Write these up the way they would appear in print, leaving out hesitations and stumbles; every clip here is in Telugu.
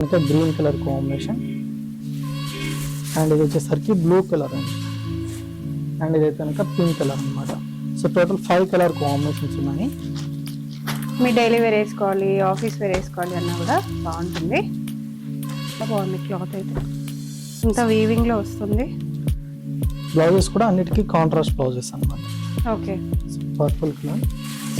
ఇంకా గ్రీన్ కలర్ కాంబినేషన్ అండ్ ఇది వచ్చేసరికి బ్లూ కలర్ అండి అండ్ ఇదైతే కనుక పింక్ కలర్ అనమాట. సో టోటల్ 5 కలర్ కాంబినేషన్స్ ఉన్నాయి. మీ డైలీ వేర్ వేసుకోవాలి, ఆఫీస్ వేర్ వేసుకోవాలి అన్నా కూడా బాగుంటుంది. బాగుంది క్లాత్ అయితే, ఇంత వీవింగ్ లో వస్తుంది. బ్లౌజెస్ కూడా అన్నిటికీ కాంట్రాస్ట్ బ్లౌజెస్ అనమాట. ఓకే, పర్పుల్ కలర్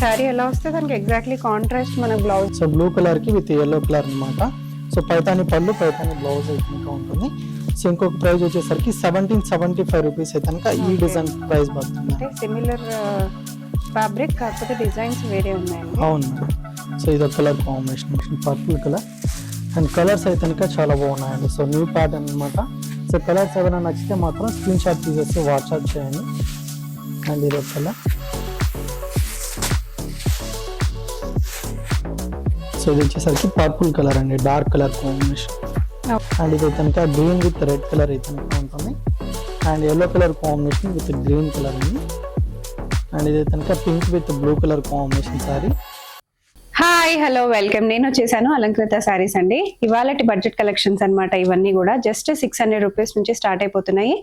శారీ ఎలా వస్తే దానికి ఎగ్జాక్ట్లీ కాంట్రాస్ట్ మన బ్లౌజ్. సో బ్లూ కలర్ కి విత్ ఎల్లో కలర్ అనమాట. సో పైతాని పళ్ళు, పైతాని బ్లౌజ్ అయితే ఉంటుంది. సో ఇంకొక ప్రైస్ వచ్చేసరికి 1775 రూపీస్ అయితే కనుక ఈ డిజైన్ ప్రైస్ పడుతుంది. సిమిలర్ ఫ్యాబ్రిక్ కాకపోతే డిజైన్స్ వేరే ఉన్నాయండి. అవును. సో ఇది colour combination purple colour and colours అయితే కనుక చాలా బాగున్నాయండి. సో న్యూ ప్యాటర్న్ అనమాట. సో కలర్స్ ఏమైనా నచ్చితే మాత్రం స్క్రీన్ షాట్ తీసేసి వాట్సాప్ చేయండి. అండ్ ఇది కలర్. సో ఇది వచ్చేసరికి పర్పుల్ కలర్ అండి, డార్క్ కలర్ కాంబినేషన్. అండ్ ఇది కనుక గ్రీన్ విత్ రెడ్ కలర్ అయితే ఉంటుంది. And yellow colour combination with green colour అండి. అండ్ ఇది కనుక pink with blue colour combination sorry. Hi, hello, welcome. నేను వచ్చేసాను అలంకృత శారీస్ అండి. ఇవాళటి బడ్జెట్ కలెక్షన్స్ అనమాట. ఇవన్నీ కూడా జస్ట్ 600 రూపీస్ నుంచి స్టార్ట్ అయిపోతున్నాయి.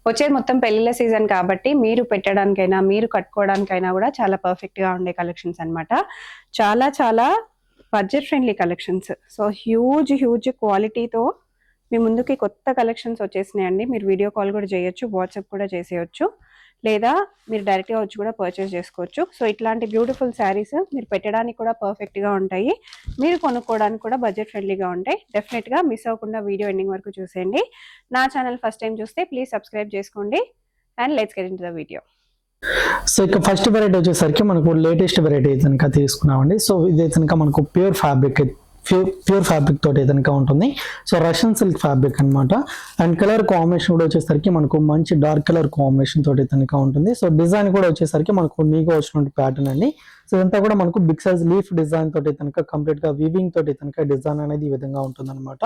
వచ్చేది మొత్తం పెళ్లిళ్ళ సీజన్ కాబట్టి మీరు పెట్టడానికైనా మీరు కట్టుకోవడానికైనా కూడా చాలా పర్ఫెక్ట్ గా ఉండే కలెక్షన్స్ అనమాట. చాలా చాలా budget friendly collections. So huge క్వాలిటీతో మీ ముందుకి కొత్త కలెక్షన్స్ వచ్చేసినాయండి. మీరు వీడియో కాల్ కూడా చేయొచ్చు, వాట్సాప్ కూడా చేసేయచ్చు, లేదా మీరు డైరెక్ట్గా వచ్చి కూడా పర్చేస్ చేసుకోవచ్చు. సో ఇట్లాంటి బ్యూటిఫుల్ శారీస్ మీరు పెట్టడానికి కూడా పర్ఫెక్ట్గా ఉంటాయి, మీరు కొనుక్కోవడానికి కూడా బడ్జెట్ ఫ్రెండ్లీగా ఉంటాయి. డెఫినెట్గా మిస్ అవ్వకుండా వీడియో ఎండింగ్ వరకు చూసేయండి. నా ఛానల్ ఫస్ట్ టైం చూస్తే ప్లీజ్ సబ్స్క్రైబ్ చేసుకోండి. And let's get into the video. So ఇక ఫస్ట్ వెరైటీ వచ్చేసరికి మనకు లేటెస్ట్ వెరైటీ కనుక తీసుకున్నామండి. సో ఇది కనుక మనకు ప్యూర్ ఫ్యాబ్రిక్ తోటి కనుక ఉంటుంది. సో రష్యన్ సిల్క్ ఫ్యాబ్రిక్ అనమాట. అండ్ కలర్ కాంబినేషన్ కూడా వచ్చేసరికి మనకు మంచి డార్క్ కలర్ కాంబినేషన్ తోటి కనుక ఉంటుంది. సో డిజైన్ కూడా వచ్చేసరికి మనకు నీగా వచ్చినటువంటి ప్యాటర్న్ అండి. సో ఇదంతా కూడా మనకు బిగ్ సైజ్ లీఫ్ డిజైన్ తోటి కనుక కంప్లీట్ గా వీవింగ్ తోటి కనుక డిజైన్ అనేది ఈ విధంగా ఉంటుంది అనమాట.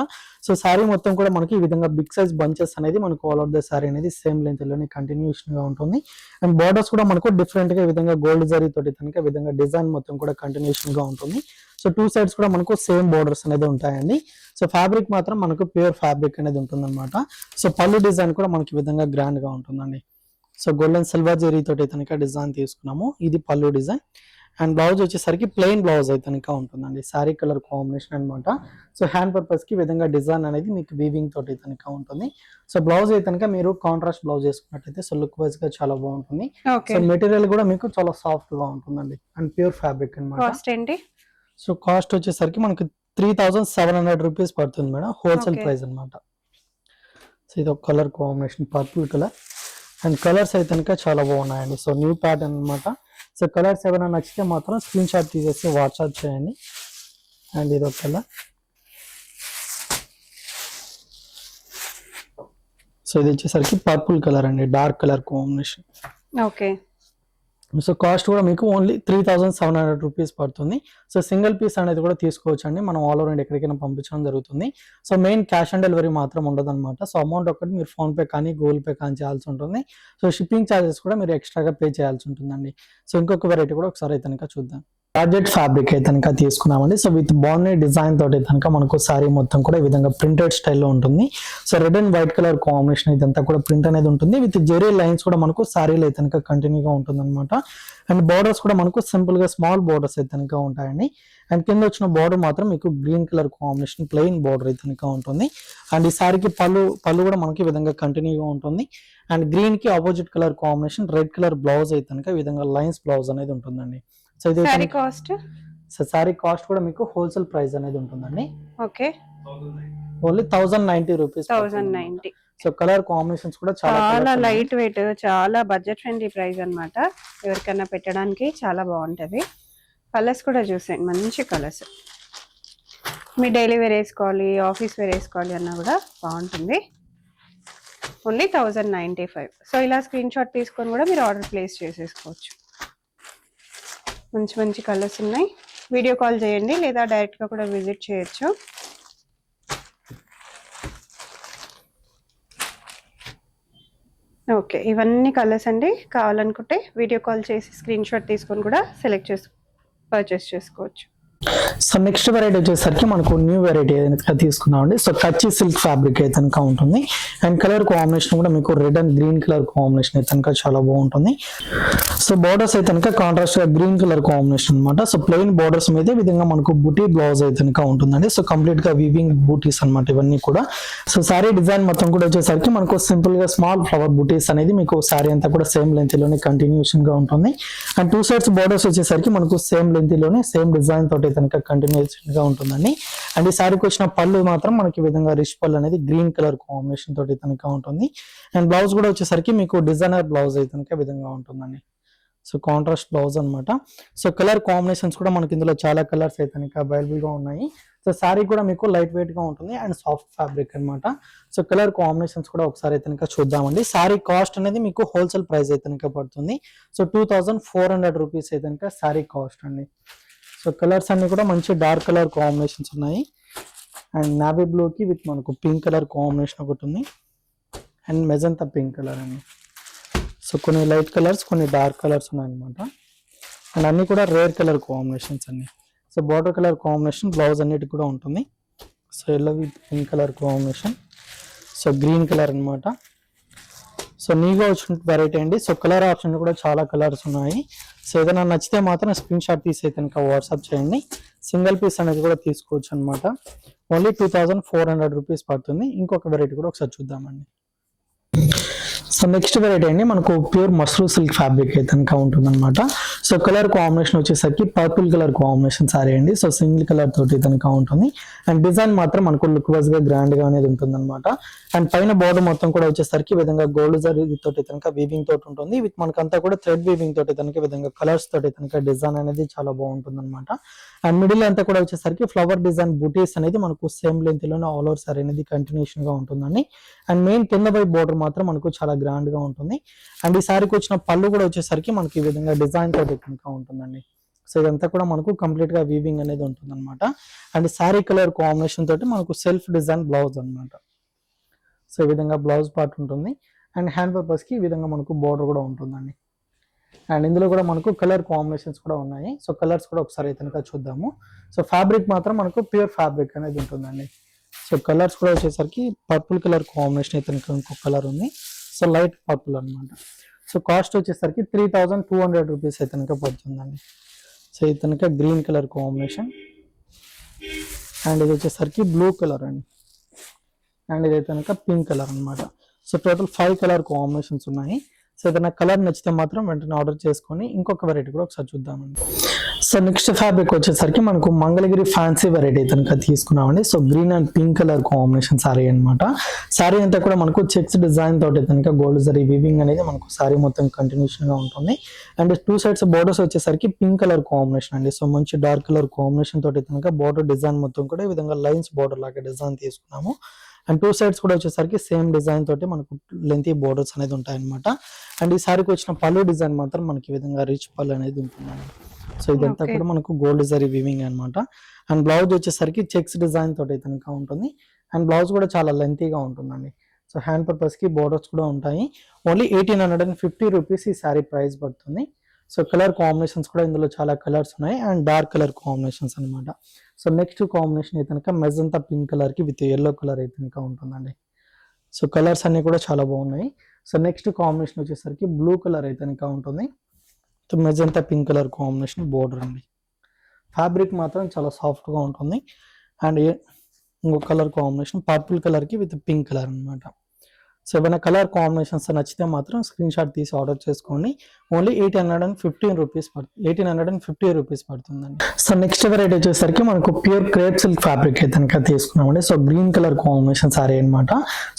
సో శారీ మొత్తం కూడా మనకి ఈ విధంగా బిగ్ సైజ్ బంచెస్ అనేది మనకు ఆల్ అవుట్ ద శారీ అనేది సేమ్ లెంత్ లోనే కంటిన్యూషన్ గా ఉంటుంది. అండ్ బార్డర్స్ కూడా మనకు డిఫరెంట్ గా ఈ విధంగా గోల్డ్ జరీ తోటి కనుక ఈ విధంగా డిజైన్ మొత్తం కూడా కంటిన్యూషన్ గా ఉంటుంది. సో 2 సైడ్స్ కూడా మనకు సేమ్ బోర్డర్స్ అనేది ఉంటాయండి. సో ఫ్యాబ్రిక్ మాత్రం మనకు ప్యూర్ ఫ్యాబ్రిక్ అనేది ఉంటుంది అనమాట. సో పళ్ళు డిజైన్ కూడా మనకి ఈ విధంగా గ్రాండ్ గా ఉంటుందండి. సో గోల్డెన్ సిల్వర్ జరీ తోటి కనుక డిజైన్ తీసుకున్నాము. ఇది పళ్ళు డిజైన్. అండ్ బ్లౌజ్ వచ్చేసరికి ప్లెయిన్ బ్లౌజ్ అయితే కనుక ఉంటుందండి. శారీ కలర్ కాంబినేషన్ అనమాట. సో హ్యాండ్ పర్పస్ కి విధంగా డిజైన్ అనేది మీకు వీవింగ్ తోటి కనుక ఉంటుంది. సో బ్లౌజ్ అయితే కనుక మీరు కాంట్రాస్ట్ బ్లౌజ్ వేసుకున్నట్టయితే సో లుక్ వైజ్ గా చాలా బాగుంటుంది. సో మెటీరియల్ కూడా మీకు చాలా సాఫ్ట్ గా ఉంటుందండి. అండ్ ప్యూర్ ఫ్యాబ్రిక్ అనమాట. సో కాస్ట్ వచ్చేసరికి మనకి 3700 రూపీస్ పడుతుంది మేడం, హోల్సేల్ ప్రైస్ అనమాట. సో ఇది ఒక colour combination purple colour. And colours అయితే కనుక చాలా బాగున్నాయండి. సో న్యూ ప్యాటర్న్ అనమాట. సో కలర్స్ ఏమైనా నచ్చితే మాత్రం స్క్రీన్ షాట్ తీసేసి వాట్సాప్ చేయండి. అండ్ ఇది ఒక కలర్. సో ఇది వచ్చేసరికి పర్పుల్ కలర్ అండి, dark colour combination. Okay. So cost కూడా మీకు ఓన్లీ 3700 రూపీస్ పడుతుంది. సో సింగిల్ పీస్ అనేది కూడా తీసుకోవచ్చు అండి. మనం ఆల్ ఓవర్ ఎక్కడికైనా పంపించడం జరుగుతుంది. So main cash on delivery మాత్రం ఉండదు అనమాట. సో అమౌంట్ ఒకటి మీరు ఫోన్ పే కానీ గూగుల్ పే కానీ చేయాల్సి ఉంటుంది. సో షిప్పింగ్ ఛార్జెస్ కూడా మీరు ఎక్స్ట్రాగా పే చేయాల్సి ఉంటుందండి. సో ఇంకొక వెరైటీ కూడా ఒకసారి అయితే కనుక చూద్దాం. జార్జెట్ ఫ్యాబ్రిక్ అయితే కనుక తీసుకున్నామండి. సో విత్ బాగున్నాయి డిజైన్ తోటి కనుక మనకు సారీ మొత్తం కూడా ఈ విధంగా ప్రింటెడ్ స్టైల్లో ఉంటుంది. So red and white colour combination ఇదంతా కూడా ప్రింట్ అనేది ఉంటుంది. విత్ జెరీ లైన్స్ కూడా మనకు సారీలు అయితే కనుక కంటిన్యూగా ఉంటుంది అనమాట. అండ్ బార్డర్స్ కూడా మనకు సింపుల్ గా స్మాల్ బార్డర్స్ అయితే కనుక ఉంటాయండి. అండ్ కింద వచ్చిన బార్డర్ మాత్రం మీకు green colour combination plain border అయితే కనుక ఉంటుంది. అండ్ ఈ సారీకి పళ్ళు కూడా మనకి ఈ విధంగా కంటిన్యూగా ఉంటుంది. అండ్ గ్రీన్ కి opposite colour combination red colour blouse అయితే కనుక ఈ విధంగా లైన్స్ బ్లౌజ్ అనేది ఉంటుందండి. సో ఇది సారీ కాస్ట్ కూడా మీకు హోల్సేల్ ప్రైస్ అనేది ఉంటుందండి. Okay, only 1090 rupees. So colour combinations కూడా చాలా లైట్ వెయిట్, చాలా బడ్జెట్ ఫ్రెండ్లీ ప్రైస్ అన్నమాట. ఎవరికైనా పెట్టడానికి చాలా బాగుంటది. కలర్స్ కూడా చూసేయండి, మంచి కలర్స్. మీ డైలీ వేర్ వేసుకోవాలి, ఆఫీస్ వేర్ వేసుకోవాలి అన్నా కూడా బాగుంటుంది. ఓన్లీ 1095. సో ఇలా స్క్రీన్ షాట్ తీసుకొని కూడా మీరు ఆర్డర్ ప్లేస్ చేసేసుకోవచ్చు. మంచి మంచి కలర్స్ ఉన్నాయి. వీడియో కాల్ చేయండి లేదా డైరెక్ట్గా కూడా విజిట్ చేయొచ్చు. ఓకే, ఇవన్నీ కలర్స్ అండి. కావాలనుకుంటే వీడియో కాల్ చేసి స్క్రీన్ షాట్ తీసుకొని కూడా సెలెక్ట్ చేసి పర్చేస్ చేసుకోవచ్చు. సో నెక్స్ట్ వెరైటీ వచ్చేసరికి మనకు న్యూ వెరైటీ ఏదైనా తీసుకున్నామండి. సో కచ్చి సిల్క్ ఫ్యాబ్రిక్ అయితే కనుక ఉంటుంది. అండ్ కలర్ కాంబినేషన్ కూడా మీకు red and green colour combination అయితే కనుక చాలా బాగుంటుంది. సో బోర్డర్స్ అయితే కనుక కాంట్రాస్ట్ గా గ్రీన్ కలర్ కాంబినేషన్ అనమాట. సో ప్లెయిన్ బోర్డర్స్ మీద ఈ విధంగా మనకు బూటీ బ్లౌజ్ అయితే కనుక ఉంటుందండి. సో కంప్లీట్ గా వీవింగ్ బూటీస్ అనమాట ఇవన్నీ కూడా. సో సారీ డిజైన్ మొత్తం కూడా వచ్చేసరికి మనకు సింపుల్ గా స్మాల్ ఫ్లవర్ బూటీస్ అనేది మీకు సారీ అంతా కూడా సేమ్ లెంత్ లోనే కంటిన్యూషన్ గా ఉంటుంది. అండ్ టూ సైడ్స్ బోర్డర్స్ వచ్చేసరికి మనకు సేమ్ లెంత్ లోనే సేమ్ డిజైన్ తోటి కనుక కంటిన్యూషన్ గా ఉంటుందండి. అండ్ ఈ సారీకి వచ్చిన పళ్ళు మాత్రం మనకి ఈ విధంగా రిచ్ పళ్ళు అనేది గ్రీన్ కలర్ కాంబినేషన్ తోటి కనుక ఉంటుంది. అండ్ బ్లౌజ్ కూడా వచ్చేసరికి మీకు డిజైనర్ బ్లౌజ్ అయితే కనుక విధంగా ఉంటుందండి. సో కాంట్రాస్ట్ బ్లౌజ్ అనమాట. సో కలర్ కాంబినేషన్స్ కూడా మనకి ఇందులో చాలా కలర్స్ అయితే కనుక అవైలబుల్ గా ఉన్నాయి. సో సారీ కూడా మీకు లైట్ వెయిట్ గా ఉంటుంది అండ్ సాఫ్ట్ ఫ్యాబ్రిక్ అనమాట. సో కలర్ కాంబినేషన్స్ కూడా ఒకసారి అయితే కనుక చూద్దామండి. సారీ కాస్ట్ అనేది మీకు హోల్సేల్ ప్రైస్ అయితే కనుక పడుతుంది. సో 2400 రూపీస్ అయితే కనుక సారీ కాస్ట్ అండి. సో కలర్స్ అన్ని కూడా మంచి డార్క్ కలర్ కాంబినేషన్స్ ఉన్నాయి. అండ్ నావీ బ్లూ కి విత్ మనకు పింక్ కలర్ కాంబినేషన్ ఒకటి ఉంది. అండ్ మెజంతా పింక్ కలర్ అండి. సో కొన్ని లైట్ కలర్స్ కొన్ని డార్క్ కలర్స్ ఉన్నాయి అనమాట. అండ్ అన్ని కూడా రేర్ కలర్ కాంబినేషన్స్ అన్ని. So border colour combination blouse అన్నిటికి కూడా ఉంటుంది. So yellow with pink colour combination. So green colour అనమాట. సో నీగా వచ్చిన వెరైటీ అండి. సో కలర్ ఆప్షన్ కూడా చాలా కలర్స్ ఉన్నాయి. సో ఏదైనా నచ్చితే మాత్రం స్క్రీన్ షాట్ తీసి కనుక వాట్సాప్ చేయండి. సింగిల్ పీస్ అనేది కూడా తీసుకోవచ్చు అనమాట. ఓన్లీ 2400 రూపీస్ పడుతుంది. ఇంకొక వెరైటీ కూడా ఒకసారి చూద్దామండి. సో నెక్స్ట్ వెరైటీ అండి మనకు ప్యూర్ మస్రూ సిల్క్ ఫ్యాబ్రిక్ అయితే కనుక ఉంటుంది అనమాట. సో కలర్ కాంబినేషన్ వచ్చేసరికి పర్పుల్ కలర్ కాంబినేషన్ సారీ అండి. సో సింగిల్ కలర్ తోటి కనుక ఉంటుంది. అండ్ డిజైన్ మాత్రం మనకు లుక్ వైజ్ గా గ్రాండ్ గా అనేది ఉంటుంది అనమాట. అండ్ పైన బోర్డర్ మొత్తం కూడా వచ్చేసరికి విధంగా గోల్డ్ జరీ తోటి కనుక వీవింగ్ తోటి ఉంటుంది. విత్ మనకంతా కూడా థ్రెడ్ వీవింగ్ తోటి కనుక విధంగా కలర్స్ తోటి కనుక డిజైన్ అనేది చాలా బాగుంటుంది అనమాట. అండ్ మిడిల్ అంతా కూడా వచ్చేసరికి ఫ్లవర్ డిజైన్ బూటీస్ అనేది మనకు సేమ్ లెంత్ లోనే ఆల్ ఓవర్ సారీ అనేది కంటిన్యూషన్ గా ఉంటుందండి. అండ్ మెయిన్ కింద వైపు బోర్డర్ మాత్రం మనకు చాలా గ్రాండ్ గా ఉంటుంది. అండ్ ఈ సారీకి వచ్చిన పళ్ళు కూడా వచ్చేసరికి మనకి ఈ విధంగా డిజైన్ తోటి కనుక ఉంటుందండి. సో ఇదంతా కూడా మనకు కంప్లీట్ గా వీవింగ్ అనేది ఉంటుంది అనమాట. అండ్ సారీ కలర్ కాంబినేషన్ తోటి మనకు సెల్ఫ్ డిజైన్ బ్లౌజ్ అనమాట. సో ఈ విధంగా బ్లౌజ్ పార్ట్ ఉంటుంది. అండ్ హ్యాండ్ పర్పస్ కి ఈ విధంగా మనకు బోర్డర్ కూడా ఉంటుందండి. అండ్ ఇందులో కూడా మనకు కలర్ కాంబినేషన్స్ కూడా ఉన్నాయి. సో కలర్స్ కూడా ఒకసారి అయితే కనుక చూద్దాము. సో ఫ్యాబ్రిక్ మాత్రం మనకు ప్యూర్ ఫ్యాబ్రిక్ అనేది ఉంటుందండి. సో కలర్స్ కూడా వచ్చేసరికి పర్పుల్ కలర్ కాంబినేషన్ అయితే కనుక ఇంకొక కలర్ ఉంది. సో లైట్ పర్పుల్ అనమాట. సో కాస్ట్ వచ్చేసరికి 3200 రూపీస్ అయితే కనుక పడుతుందండి. సో ఇది కనుక గ్రీన్ కలర్ కాంబినేషన్. అండ్ ఇది వచ్చేసరికి బ్లూ కలర్ అండి. అండ్ ఇది కనుక పింక్ కలర్ అనమాట. సో టోటల్ 5 కలర్ కాంబినేషన్స్ ఉన్నాయి. సో ఏదైనా కలర్ నచ్చితే మాత్రం వెంటనే ఆర్డర్ చేసుకొని ఇంకొక వెరైటీ కూడా ఒకసారి చూద్దామండి. సో నెక్స్ట్ ఫ్యాబ్రిక్ వచ్చేసరికి మనకు మంగళగిరి ఫ్యాన్సీ వెరైటీ కనుక తీసుకున్నామండి. So green and pink colour combination sorry అనమాట. సారీ అంతా కూడా మనకు చెక్స్ డిజైన్ తోటి కనుక గోల్డ్ జరీ వీవింగ్ అనేది మనకు సారీ మొత్తం కంటిన్యూషన్ గా ఉంటుంది. అండ్ టూ సైడ్స్ బోర్డర్స్ వచ్చేసరికి పింక్ కలర్ కాంబినేషన్ అండి. సో మంచి డార్క్ కలర్ కాంబినేషన్ తోటి కనుక బోర్డర్ డిజైన్ మొత్తం కూడా ఈ విధంగా లైన్స్ బోర్డర్ లాగా డిజైన్ తీసుకున్నాము. అండ్ టూ సైడ్స్ కూడా వచ్చేసరికి సేమ్ డిజైన్ తోటి మనకు లెంతీ బోర్డర్స్ అనేది ఉంటాయి అనమాట. అండ్ ఈ సారీకి వచ్చిన పళ్ళు డిజైన్ మాత్రం మనకి ఈ విధంగా రిచ్ పళ్ళు అనేది ఉంటుందండి. సో ఇదంతా కూడా మనకు గోల్డ్ జరీ వీవింగ్ అనమాట. అండ్ బ్లౌజ్ వచ్చేసరికి చెక్స్ డిజైన్ తోటి కనుక ఉంటుంది. అండ్ బ్లౌజ్ కూడా చాలా లెంతీగా ఉంటుందండి. సో హ్యాండ్ పర్పస్ కి బోర్డర్స్ కూడా ఉంటాయి. ఓన్లీ 1850 రూపీస్ ఈ సారీ ప్రైస్ పడుతుంది. సో కలర్ కాంబినేషన్స్ కూడా ఇందులో చాలా కలర్స్ ఉన్నాయి. అండ్ డార్క్ కలర్ కాంబినేషన్స్ అనమాట. సో నెక్స్ట్ కాంబినేషన్ అయితే కనుక మెజంతా పింక్ కలర్ కి విత్ ఎల్లో కలర్ అయితే కనుక ఉంటుందండి. సో కలర్స్ అన్ని కూడా చాలా బాగున్నాయి. సో నెక్స్ట్ కాంబినేషన్ వచ్చేసరికి బ్లూ కలర్ అయితే కనుక ఉంటుంది. So magenta pink colour combination border అండి. ఫ్యాబ్రిక్ మాత్రం చాలా సాఫ్ట్ గా ఉంటుంది. అండ్ ఇంకో కలర్ కాంబినేషన్ పర్పుల్ కలర్ కి విత్ పింక్ కలర్ అనమాట. సో ఏమైనా కలర్ కాంబినేషన్స్ నచ్చితే మాత్రం స్క్రీన్ షాట్ తీసి ఆర్డర్ చేసుకోండి. ఓన్లీ 1850 రూపీస్ పడుతుందండి. సో నెక్స్ట్ వెరైటీ వచ్చేసరికి మనకు ప్యూర్ క్రేప్ సిల్క్ ఫ్యాబ్రిక్ అయితే కనుక తీసుకున్నామండి. So green colour combination sorry అనమాట.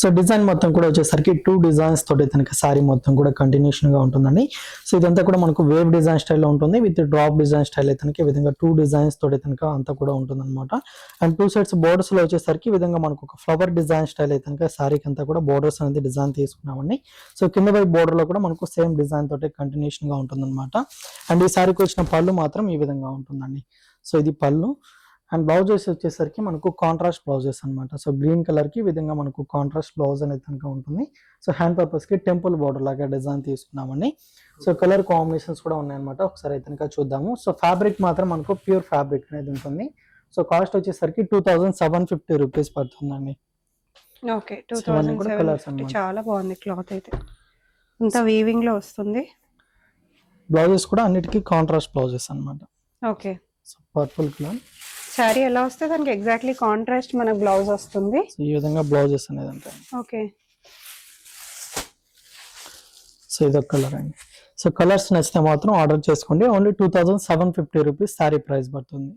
సో డిజైన్ మొత్తం కూడా వచ్చేసరికి 2 డిజైన్స్ తోటి కనుక సారీ మొత్తం కూడా కంటిన్యూషన్ గా ఉంటుందండి. సో ఇదంతా కూడా మనకు వేవ్ డిజైన్ స్టైల్లో ఉంటుంది. విత్ డ్రాప్ డిజైన్ స్టైల్ అయితే కనుక ఈ విధంగా 2 డిజైన్స్ తోటి కనుక అంతా కూడా ఉంటుంది అనమాట. అండ్ టూ సైడ్స్ బోర్డర్స్ లో వచ్చేసరికి ఈ విధంగా మనకు ఒక ఫ్లవర్ డిజైన్ స్టైల్ అయితే కనుక సారీకి అంతా కూడా బోర్డర్స్ అనేది డిజైన్ తీసుకున్నామండి. సో కింద వైపు బోర్డర్ లో కూడా మనకు సేమ్ డిజైన్ తోటి కంటిన్యూషన్ గా ఉంటుంది అనమాట. అండ్ ఈ సారీకి వచ్చిన పళ్ళు మాత్రం ఈ విధంగా ఉంటుందండి. సో ఇది పళ్ళు. అండ్ బ్లౌజెస్ వచ్చేసరికి మనకు కాంట్రాస్ట్ బ్లౌజెస్ అనమాట. సో గ్రీన్ కలర్కి ఈ విధంగా మనకు కాంట్రాస్ట్ బ్లౌజ్ అనేది కనుక ఉంటుంది. సో హ్యాండ్ పర్పస్కి టెంపుల్ బార్డర్ లాగా డిజైన్ తీసుకున్నామండి. సో కలర్ కాంబినేషన్స్ కూడా ఉన్నాయన్నమాట. ఒకసారి అయితే కనుక చూద్దాము. సో ఫ్యాబ్రిక్ మాత్రం మనకు ప్యూర్ ఫ్యాబ్రిక్ అనేది ఉంటుంది. సో కాస్ట్ వచ్చేసరికి 2750 రూపీస్ పడుతుందండి. ఓకే, ఇవన్నీ కూడా కలర్స్ 2750. అన్నమాట. చాలా బాగుంది క్లాత్ అయితే, అంతా వీవింగ్ లో వస్తుంది. బ్లౌజెస్ కూడా అన్నిటికీ కాంట్రాస్ట్ బ్లౌజెస్ అనమాట. Okay, so purple colour. Sari ఎలా వస్తే దానికి ఎగ్జాక్ట్లీ కాంట్రాస్ట్ మనకు బ్లౌజ్ వస్తుంది. సో ఈ విధంగా బ్లౌజెస్ అనేది ఉంటాయి. ఓకే, సో ఇదొక కలర్ అండి. సో కలర్స్ నచ్చితే మాత్రం ఆర్డర్ చేసుకోండి. ఓన్లీ 2750 రూపీస్ శారీ ప్రైస్ పడుతుంది.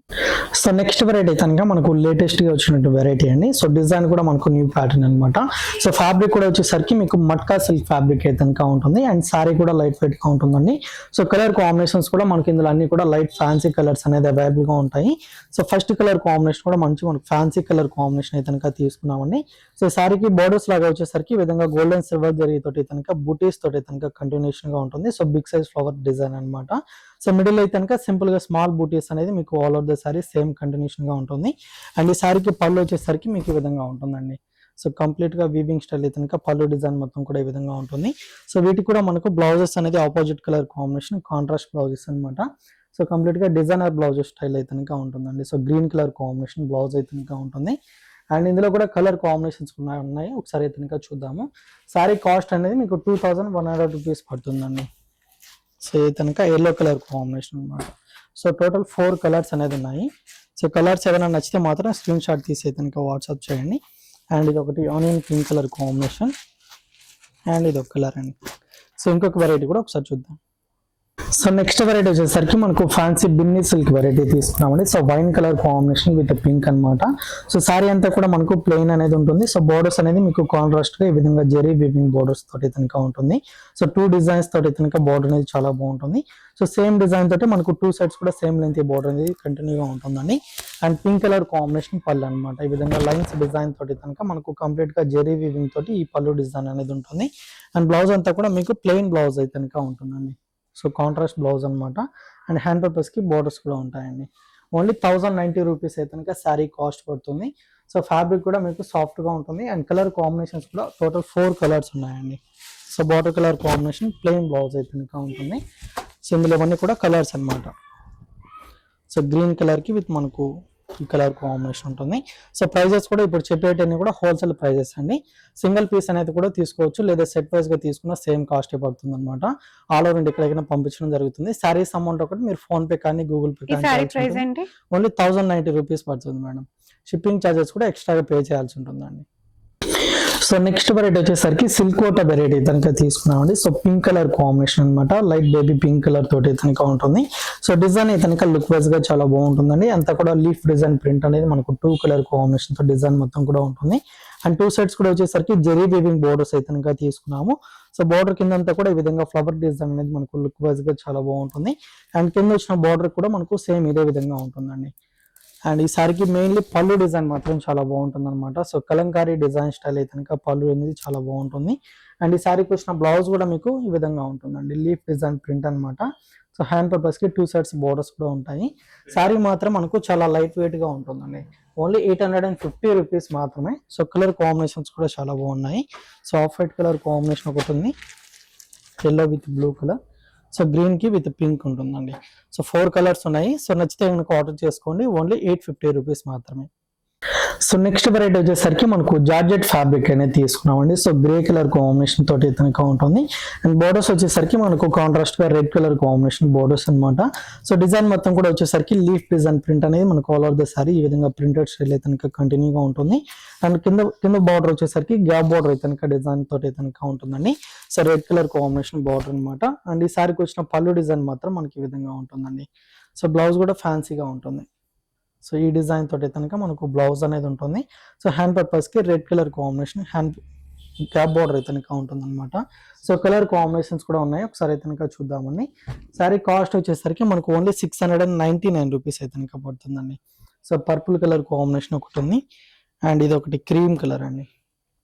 సో నెక్స్ట్ వెరైటీ కనుక మనకు లేటెస్ట్ గా వచ్చినట్టు వెరైటీ అండి. సో డిజైన్ కూడా మనకు న్యూ ప్యాటర్న్ అనమాట. సో ఫ్యాబ్రిక్ కూడా వచ్చేసరికి మీకు మట్కా సిల్క్ ఫ్యాబ్రిక్ అయితే కనుక ఉంటుంది. అండ్ శారీ కూడా లైట్ వెయిట్ గా ఉంటుందండి. సో కలర్ కాంబినేషన్స్ కూడా మనకి ఇందులో అన్ని కూడా లైట్ ఫ్యాన్సీ కలర్స్ అనేది అవైలబుల్ గా ఉంటాయి. సో ఫస్ట్ కలర్ కాంబినేషన్ కూడా మంచి మనకు ఫ్యాన్సీ కలర్ కాంబినేషన్ అయితే కనుక తీసుకున్నామండి. సో శారీకి బోర్డర్స్ లాగా వచ్చేసరికి ఈ విధంగా గోల్డెన్ సిల్వర్ జరీ తోటి కనుక బూటీస్ తోటి కనుక కంటిన్యూషన్ గా ఉంటుంది. So big size flower design అనమాట. సో మిడిల్ అయితే కనుక సింపుల్ గా స్మాల్ బూటీస్ అనేది మీకు all over the sari same continuation గా ఉంటుంది. అండ్ ఈ సారీకి పళ్ళు వచ్చేసరికి మీకు ఈ విధంగా ఉంటుందండి. సో కంప్లీట్ గా వీవింగ్ స్టైల్ అయితే కనుక పళ్ళు డిజైన్ మొత్తం కూడా ఈ విధంగా ఉంటుంది. సో వీటికి కూడా మనకు బ్లౌజెస్ అనేది opposite colour combination contrast blouses అనమాట. సో కంప్లీట్ గా డిజైనర్ బ్లౌజెస్ స్టైల్ అయితే కనుక ఉంటుందండి. So green colour combination blouse అయితే కనుక ఉంటుంది. అండ్ ఇందులో కూడా కలర్ కాంబినేషన్స్ ఉన్నాయి. ఒకసారి అయితే కనుక చూద్దాము. సారీ కాస్ట్ అనేది మీకు 2100 రూపీస్ పడుతుందండి. సో ఇది కనుక ఎల్లో కలర్ కాంబినేషన్ అనమాట. సో టోటల్ 4 కలర్స్ అనేది ఉన్నాయి. సో కలర్స్ ఏదైనా నచ్చితే మాత్రం స్క్రీన్ షాట్ తీసి అయితే కనుక వాట్సాప్ చేయండి. అండ్ ఇది ఒకటి onion pink colour combination. And ఇది ఒక కలర్ అండి. సో ఇంకొక వెరైటీ కూడా ఒకసారి చూద్దాం. సో నెక్స్ట్ వెరైటీ వచ్చేసరికి మనకు ఫ్యాన్సీ బిన్ని సిల్క్ వెరైటీ తీసుకున్నామండి. So wine colour combination with pink అనమాట. సో సారీ అంతా కూడా మనకు ప్లెయిన్ అనేది ఉంటుంది. సో బోర్డర్స్ అనేది మీకు కాంట్రాస్ట్ గా ఈ విధంగా జెరీ వీవింగ్ బోర్డర్స్ తోటి కనుక ఉంటుంది. సో 2 డిజైన్స్ తోటి కనుక బోర్డర్ అనేది చాలా బాగుంటుంది. సో సేమ్ డిజైన్ తోటి మనకు 2 సైడ్స్ కూడా సేమ్ లెంత్ బోర్డర్ అనేది కంటిన్యూగా ఉంటుందండి. అండ్ పింక్ కలర్ కాంబినేషన్ పళ్ళు అనమాట. ఈ విధంగా లైన్స్ డిజైన్ తోటి కనుక మనకు కంప్లీట్ గా జెరీ వీవింగ్ తోటి ఈ పళ్ళు డిజైన్ అనేది ఉంటుంది. అండ్ బ్లౌజ్ అంతా కూడా మీకు ప్లెయిన్ బ్లౌజ్ అయితే కనుక ఉంటుందండి. సో కాంట్రాస్ట్ బ్లౌజ్ అనమాట. అండ్ హ్యాండ్ పర్పస్ కి బోర్డర్స్ కూడా ఉంటాయండి. ఓన్లీ 1090 రూపీస్ అయితే కనుక శారీ కాస్ట్ పడుతుంది. సో ఫ్యాబ్రిక్ కూడా మీకు సాఫ్ట్ గా ఉంటుంది. అండ్ కలర్ కాంబినేషన్స్ కూడా టోటల్ 4 కలర్స్ ఉన్నాయండి. So border colour combination plain blouse అయితే కనుక ఉంటుంది. సో ఇందులో ఇవన్నీ కూడా కలర్స్ అనమాట. సో గ్రీన్ కలర్ కి విత్ మనకు ఈ కలర్ కాంబినేషన్ ఉంటుంది. సో ప్రైజెస్ కూడా ఇప్పుడు చెప్పేటన్నీ కూడా హోల్సేల్ ప్రైజెస్ అండి. సింగిల్ పీస్ అనేది కూడా తీసుకోవచ్చు, లేదా సెట్ వైజ్ గా తీసుకున్న సేమ్ కాస్ట్ పడుతుంది అనమాట. ఆల్ ఓవర్ ఇండియా ఎక్కడికైనా పంపించడం జరుగుతుంది. సారీస్ అమౌంట్ ఒకటి మీరు ఫోన్ పే కానీ గూగుల్ పే కానీ ఓన్లీ 1090 రూపీస్ పడుతుంది మేడం. షిప్పింగ్ ఛార్జెస్ కూడా ఎక్స్ట్రాగా పే చేయాల్సి ఉంటుందండి. సో నెక్స్ట్ వెరైటీ వచ్చేసరికి సిల్క్ కోట వెరైటీ కనుక తీసుకున్నామండి. సో పింక్ కలర్ కాంబినేషన్ అనమాట. లైట్ బేబీ పింక్ కలర్ తోటి కనుక ఉంటుంది. సో డిజైన్ అయితే లుక్ వైజ్ గా చాలా బాగుంటుందండి. అంతా కూడా లీఫ్ డిజైన్ ప్రింట్ అనేది మనకు 2 కలర్ కాంబినేషన్ తో డిజైన్ మొత్తం కూడా ఉంటుంది. అండ్ 2 సైడ్స్ కూడా వచ్చేసరికి జెరీ వీవింగ్ బోర్డర్స్ అయితే కనుక తీసుకున్నాము. సో బోర్డర్ కింద అంతా కూడా ఈ విధంగా ఫ్లవర్ డిజైన్ అనేది మనకు లుక్ వైజ్ గా చాలా బాగుంటుంది. అండ్ కింద వచ్చిన బోర్డర్ కూడా మనకు సేమ్ ఇదే విధంగా ఉంటుందండి. అండ్ ఈ సారీకి మెయిన్లీ పళ్ళు డిజైన్ మాత్రం చాలా బాగుంటుంది అనమాట. సో కలంకారీ డిజైన్ స్టైల్ అయితే కనుక పళ్ళు అనేది చాలా బాగుంటుంది. అండ్ ఈ సారీకి వచ్చిన బ్లౌజ్ కూడా మీకు ఈ విధంగా ఉంటుందండి. లీఫ్ డిజైన్ ప్రింట్ అనమాట. సో హ్యాండ్ పర్పస్ కి 2 సైడ్స్ బోర్డర్స్ కూడా ఉంటాయి. సారీ మాత్రం మనకు చాలా లైట్ వెయిట్ గా ఉంటుందండి. ఓన్లీ 850 రూపీస్ మాత్రమే. సో కలర్ కాంబినేషన్స్ కూడా చాలా బాగున్నాయి. So off white colour combination ఒకటి ఉంది, yellow with blue colour, so green కి విత్ పింక్ ఉంటుందండి. సో 4 కలర్స్ ఉన్నాయి. సో నచ్చితే కనుక ఆర్డర్ చేసుకోండి. ఓన్లీ 850 రూపీస్ మాత్రమే. సో నెక్స్ట్ వెరైటీ వచ్చేసరికి మనకు జార్జెట్ ఫ్యాబ్రిక్ అనేది తీసుకున్నామండి. సో గ్రే కలర్ కాంబినేషన్ తోటి కనుక ఉంటుంది. అండ్ బోర్డర్స్ వచ్చేసరికి మనకు కాంట్రాస్ట్ గా రెడ్ కలర్ కాంబినేషన్ బోర్డర్స్ అనమాట. సో డిజైన్ మొత్తం కూడా వచ్చేసరికి లీఫ్ డిజైన్ ప్రింట్ అనేది మనకు ఆల్ ఓవర్ ద సారీ ఈ విధంగా ప్రింటెడ్ స్టైల్ అయితే కనుక కంటిన్యూగా ఉంటుంది. అండ్ కింద బార్డర్ వచ్చేసరికి గ్యాప్ బార్డర్ అయితే కనుక డిజైన్ తోటి కనుక ఉంటుందండి. So red colour combination border అనమాట. అండ్ ఈ సారీకి వచ్చిన పళ్ళు డిజైన్ మాత్రం మనకి ఈ విధంగా ఉంటుందండి. సో బ్లౌజ్ కూడా ఫ్యాన్సీగా ఉంటుంది. సో ఈ డిజైన్ తోటి కనుక మనకు బ్లౌజ్ అనేది ఉంటుంది. సో హ్యాండ్ పర్పస్ కి red colour combination hand cap border అయితే కనుక ఉంటుంది అనమాట. సో కలర్ కాంబినేషన్స్ కూడా ఉన్నాయి. ఒకసారి అయితే కనుక చూద్దామండి. సారీ కాస్ట్ వచ్చేసరికి మనకు ఓన్లీ 699 రూపీస్ అయితే కనుక పడుతుందండి. సో పర్పుల్ కలర్ కాంబినేషన్ ఒకటి ఉంది. అండ్ ఇది ఒకటి క్రీమ్ కలర్ అండి.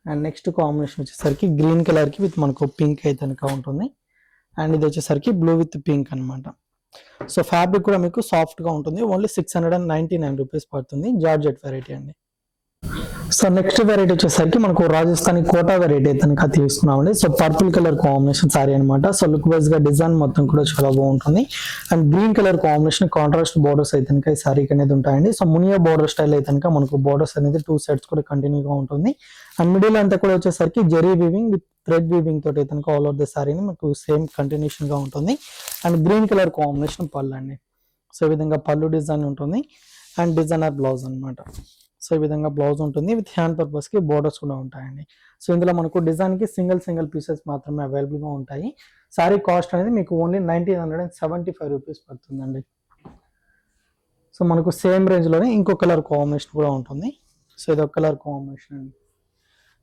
అండ్ నెక్స్ట్ కాంబినేషన్ వచ్చేసరికి గ్రీన్ కలర్ కి విత్ మనకు పింక్ అయితే కనుక ఉంటుంది. అండ్ ఇది వచ్చేసరికి బ్లూ విత్ పింక్ అనమాట. సో ఫ్యాబ్రిక్ కూడా మీకు సాఫ్ట్ గా ఉంటుంది. ఓన్లీ 699 రూపీస్ పడుతుంది. జార్జెట్ వెరైటీ అండి. సో నెక్స్ట్ వెరైటీ వచ్చేసరికి మనకు రాజస్థానీ కోటా వెరైటీ అయితే కనుక తీసుకున్నామండి. So purple colour combination sorry అనమాట. సో లుక్ వైజ్ గా డిజైన్ మొత్తం కూడా చాలా బాగుంటుంది. And green colour combination contrast borders అయితే కనుక ఈ సారీకి అనేది ఉంటాయండి. సో మునియా బోర్డర్ స్టైల్ అయితే కనుక మనకు బోర్డర్స్ అనేది 2 సైడ్స్ కూడా కంటిన్యూగా ఉంటుంది. అండ్ మిడిల్ అంతా కూడా వచ్చేసరికి zari weaving with thread weaving తోటి అయితే కనుక ఆల్ ఓవర్ ద సారీని మనకు సేమ్ కంటిన్యూషన్ గా ఉంటుంది. అండ్ గ్రీన్ కలర్ కాంబినేషన్ పళ్ళు అండి. సో ఈ విధంగా పళ్ళు డిజైన్ ఉంటుంది. అండ్ డిజైనర్ బ్లౌజ్ అనమాట. సో ఈ విధంగా బ్లౌజ్ ఉంటుంది. విత్ హ్యాండ్ పర్పస్ కి బోర్డర్స్ కూడా ఉంటాయండి. సో ఇందులో మనకు డిజైన్ కి సింగిల్ పీసెస్ మాత్రమే అవైలబుల్ గా ఉంటాయి. సారీ కాస్ట్ అనేది మీకు ఓన్లీ 1975 రూపీస్ పడుతుందండి. సో మనకు సేమ్ రేంజ్ లోనే ఇంకో కలర్ కాంబినేషన్ కూడా ఉంటుంది. సో ఇది ఒక కలర్ కాంబినేషన్ అండి.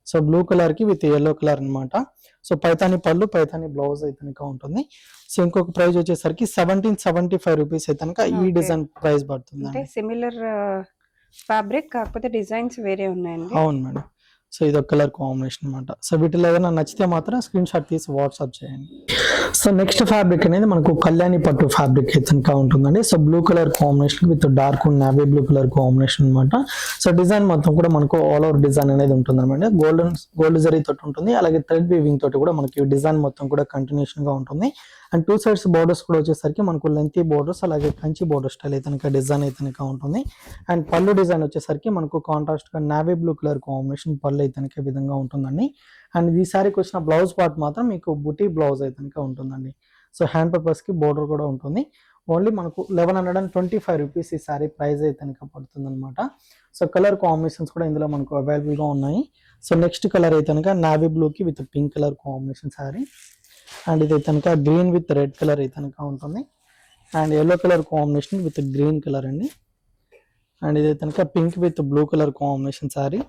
సో బ్లూ కలర్ కి విత్ ఎల్లో కలర్ అన్నమాట. సో పైతాని పళ్ళు పైతాని బ్లౌజ్ అయితే కనుక ఉంటుంది. సో ఇంకొక ప్రైస్ వచ్చేసరికి 1775 రూపీస్ అయితే కనుక ఈ Okay. డిజైన్ ప్రైస్ పడుతుంది. అంటే సిమిలర్ ఫ్యాబ్రిక్ కాకపోతే డిజైన్స్ వేరే ఉన్నాయండి. అవును మేడం. సో ఇది ఒక కలర్ కాంబినేషన్ అనమాట. సో వీటిలో ఏదైనా నచ్చితే మాత్రం స్క్రీన్ షాట్ తీసి వాట్సాప్ చేయండి. సో నెక్స్ట్ ఫ్యాబ్రిక్ అనేది మనకు కళ్యాణి పట్టు ఫ్యాబ్రిక్ అయితే కనుక ఉంటుందండి. So blue colour combination with dark navy blue colour combination అనమాట. సో డిజైన్ మొత్తం కూడా మనకు ఆల్ ఓవర్ డిజైన్ అనేది ఉంటుంది అనమాట. గోల్డ్ జరీ తోటి ఉంటుంది. అలాగే థ్రెడ్ వీవింగ్ తోటి కూడా మనకి డిజైన్ మొత్తం కూడా కంటిన్యూషన్ గా ఉంటుంది. అండ్ 2 సైడ్స్ బోర్డర్స్ కూడా వచ్చేసరికి మనకు లెంతీ బోర్డర్స్ అలాగే కంచి బోర్డర్ స్టైల్ అయితే కనుక డిజైన్ అయితే కనుక ఉంటుంది. అండ్ పళ్ళు డిజైన్ వచ్చేసరికి మనకు కాంట్రాస్ట్ గా నావీ బ్లూ కలర్ కాంబినేషన్ పళ్ళు అయితే కనుక ఈ విధంగా ఉంటుందండి. అండ్ ఈ సారీకి వచ్చిన బ్లౌజ్ పార్ట్ మాత్రం మీకు బుటీ బ్లౌజ్ అయితే కనుక ఉంటుందండి. సో హ్యాండ్ పర్పస్ కి బోర్డర్ కూడా ఉంటుంది. ఓన్లీ మనకు 1125 రూపీస్ ఈ సారీ ప్రైస్ అయితే కనుక పడుతుంది అనమాట. సో కలర్ కాంబినేషన్స్ కూడా ఇందులో మనకు అవైలబుల్ గా ఉన్నాయి. సో నెక్స్ట్ కలర్ అయితే కనుక నావీ బ్లూ కి with pink colour combination sorry. And ఇది కనుక గ్రీన్ విత్ రెడ్ కలర్ అయితే కనుక ఉంటుంది. And yellow colour combination with green colour అండి. అండ్ ఇది కనుక pink with blue colour combination sorry.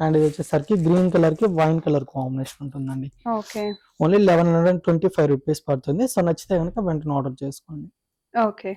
And ఇది వచ్చేసరికి గ్రీన్ కలర్ కి వైన్ కలర్ కాంబినేషన్ ఉంటుందండి. ఓకే. ఓన్లీ 1125 రూపీస్ పడుతుంది. సో నచ్చితే కనుక వెంటనే ఆర్డర్ చేసుకోండి. ఓకే.